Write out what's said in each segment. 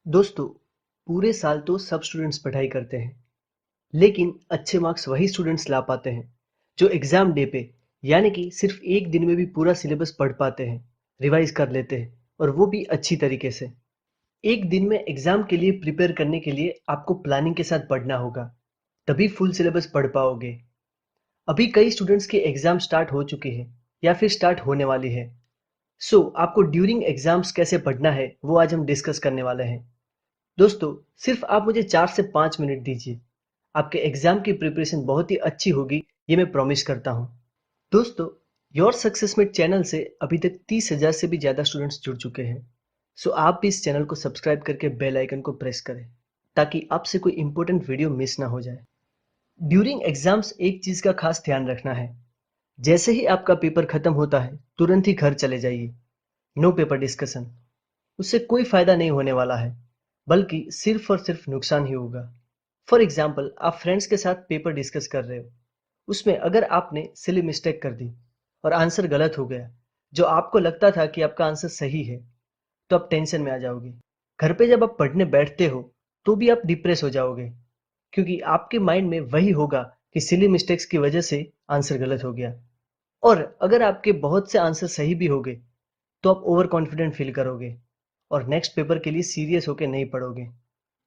दोस्तों, पूरे साल तो सब स्टूडेंट्स पढ़ाई करते हैं, लेकिन अच्छे मार्क्स वही स्टूडेंट्स ला पाते हैं, जो एग्जाम डे पे यानी कि सिर्फ एक दिन में भी पूरा सिलेबस पढ़ पाते हैं, रिवाइज कर लेते हैं और वो भी अच्छी तरीके से। एक दिन में एग्जाम के लिए प्रिपेयर करने के लिए आपको प्लानिंग के साथ पढ़ना होगा, तभी फुल सिलेबस पढ़ पाओगे। अभी कई स्टूडेंट्स के एग्जाम स्टार्ट हो चुके हैं या फिर स्टार्ट होने वाली है। सो आपको ड्यूरिंग एग्जाम्स कैसे पढ़ना है वो आज हम डिस्कस करने वाले हैं। दोस्तों, सिर्फ आप मुझे 4 से 5 मिनट दीजिए। आपके एग्जाम की प्रिपरेशन बहुत ही अच्छी होगी, ये मैं प्रॉमिस करता हूँ। दोस्तों, योर सक्सेस मेट चैनल से अभी तक 30,000 से भी ज़्यादा स्टूडेंट्स जुड़ चुके हैं। सो आप भी इस चैनल को सब्सक्राइब करके बेल आइकन को प्रेस करें, ताकि आपसे कोई इंपॉर्टेंट वीडियो मिस ना हो जाए। ड्यूरिंग एग्जाम्स एक चीज़ का खास ध्यान रखना है। जैसे ही आपका पेपर खत्म होता है, तुरंत ही घर चले जाइए। No paper discussion. उससे कोई फायदा नहीं होने वाला है, बल्कि सिर्फ और सिर्फ नुकसान ही होगा। फॉर एग्जाम्पल, आप फ्रेंड्स के साथ पेपर डिस्कस कर रहे हो, उसमें अगर आपने सिली मिस्टेक कर दी और आंसर गलत हो गया, जो आपको लगता था कि आपका आंसर सही है, तो आप टेंशन में आ जाओगे। घर पे जब आप पढ़ने बैठते हो, तो भी आप डिप्रेस हो जाओगे, क्योंकि आपके माइंड में वही होगा कि सिली मिस्टेक्स की वजह से आंसर गलत हो गया। और अगर आपके बहुत से आंसर सही भी हो गए, तो आप ओवर कॉन्फिडेंट फील करोगे और नेक्स्ट पेपर के लिए सीरियस होकर नहीं पढ़ोगे।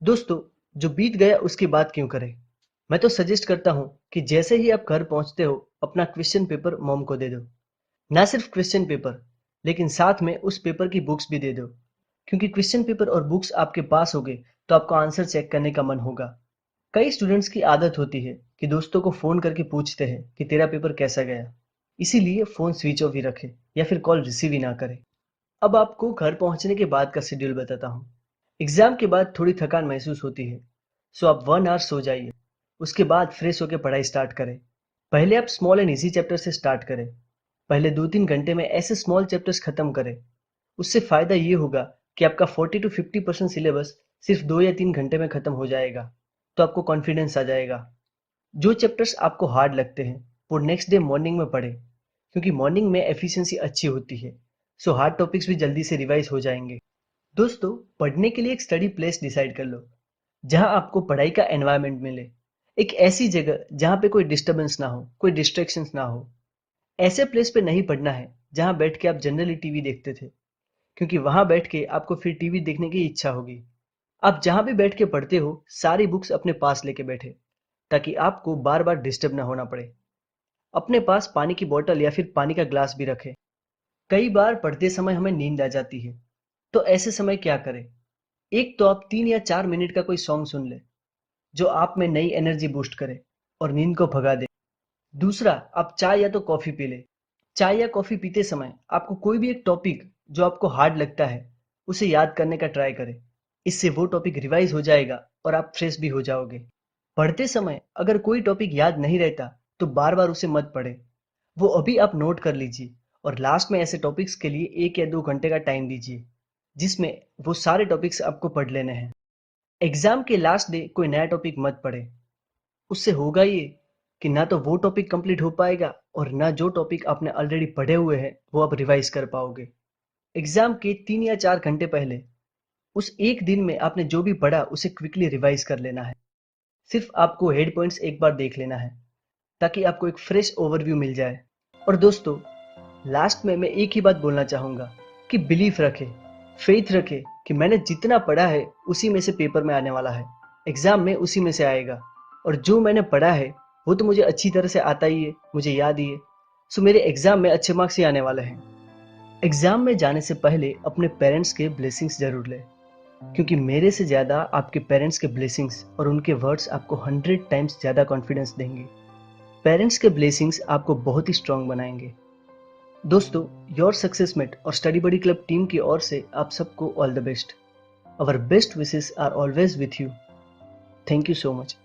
दोस्तों, जो बीत गया उसकी बात क्यों करें। मैं तो सजेस्ट करता हूँ कि जैसे ही आप घर पहुंचते हो, अपना क्वेश्चन पेपर मॉम को दे दो। ना सिर्फ क्वेश्चन पेपर, लेकिन साथ में उस पेपर की बुक्स भी दे दो, क्योंकि क्वेश्चन पेपर और बुक्स आपके पास होंगे तो आपको आंसर चेक करने का मन होगा। कई स्टूडेंट्स की आदत होती है कि दोस्तों को फोन करके पूछते हैं कि तेरा पेपर कैसा गया, इसीलिए फोन स्विच ऑफ ही रखे या फिर कॉल रिसीव ही ना करे। अब आपको घर पहुंचने के बाद का शेड्यूल बताता हूँ। एग्जाम के बाद थोड़ी थकान महसूस होती है, सो आप 1 आवर सो जाइए। उसके बाद फ्रेश होकर पढ़ाई स्टार्ट करें। पहले आप स्मॉल एंड इजी चैप्टर से स्टार्ट करें। पहले 2-3 घंटे में ऐसे स्मॉल चैप्टर्स खत्म करें। उससे फायदा ये होगा कि आपका 40 to 50% सिलेबस सिर्फ 2 या 3 घंटे में खत्म हो जाएगा, तो आपको कॉन्फिडेंस आ जाएगा। जो चैप्टर्स आपको हार्ड लगते हैं, वो नेक्स्ट डे मॉर्निंग में पढ़ें, क्योंकि मॉर्निंग में एफिशिएंसी अच्छी होती है, सो हार्ड टॉपिक्स भी जल्दी से रिवाइज हो जाएंगे। दोस्तों, पढ़ने के लिए एक स्टडी प्लेस डिसाइड कर लो, जहां आपको पढ़ाई का एनवायरनमेंट मिले। एक ऐसी जगह जहां पे कोई डिस्टरबेंस ना हो, कोई डिस्ट्रैक्शंस ना हो। ऐसे प्लेस पे नहीं पढ़ना है जहां बैठ के आप जनरली टीवी देखते थे, क्योंकि वहां बैठ के आपको फिर टीवी देखने की इच्छा होगी। आप जहां भी बैठ के पढ़ते हो, सारी बुक्स अपने पास लेके बैठे, ताकि आपको बार बार डिस्टर्ब ना होना पड़े। अपने पास पानी की बोतल या फिर पानी का ग्लास भी रखें। कई बार पढ़ते समय हमें नींद आ जाती है, तो ऐसे समय क्या करें। एक तो आप 3 या 4 मिनट का कोई सॉन्ग सुन ले, जो आप में नई एनर्जी बूस्ट करे और नींद को भगा दे। दूसरा, आप चाय या तो कॉफी पी ले। चाय या कॉफी पीते समय आपको कोई भी एक टॉपिक जो आपको हार्ड लगता है, उसे याद करने का ट्राई करें। इससे वो टॉपिक रिवाइज हो जाएगा और आप फ्रेश भी हो जाओगे। पढ़ते समय अगर कोई टॉपिक याद नहीं रहता, तो बार बार उसे मत पढ़े, वो अभी आप नोट कर लीजिए। और लास्ट में ऐसे टॉपिक्स के लिए 1 या 2 घंटे का टाइम दीजिए, जिसमें वो सारे टॉपिक्स आपको पढ़ लेने हैं। एग्जाम के लास्ट डे कोई नया टॉपिक मत पढ़े। उससे होगा ये कि ना तो वो टॉपिक कंप्लीट हो पाएगा, और ना जो टॉपिक आपने ऑलरेडी पढ़े हुए हैं वो आप रिवाइज कर पाओगे। एग्जाम के 3 या 4 घंटे पहले उस एक दिन में आपने जो भी पढ़ा उसे क्विकली रिवाइज कर लेना है। सिर्फ आपको हेड पॉइंट्स एक बार देख लेना है, ताकि आपको एक फ्रेश ओवरव्यू मिल जाए। और दोस्तों, लास्ट में मैं एक ही बात बोलना चाहूँगा कि बिलीफ रखें, फेथ रखें कि मैंने जितना पढ़ा है उसी में से पेपर में आने वाला है, एग्ज़ाम में उसी में से आएगा। और जो मैंने पढ़ा है वो तो मुझे अच्छी तरह से आता ही है, मुझे याद ही है। सो मेरे एग्ज़ाम में अच्छे मार्क्स ही आने वाले हैं। एग्ज़ाम में जाने से पहले अपने पेरेंट्स के ब्लेसिंग्स ज़रूर लें, क्योंकि मेरे से ज़्यादा आपके पेरेंट्स के ब्लेसिंग्स और उनके वर्ड्स आपको 100 टाइम्स ज़्यादा कॉन्फिडेंस देंगे। पेरेंट्स के ब्लेसिंग्स आपको बहुत ही स्ट्रांग बनाएंगे। दोस्तों, योर सक्सेस मेट और स्टडी बडी क्लब टीम की ओर से आप सबको all the best. Our best wishes are always with you. Thank you so much.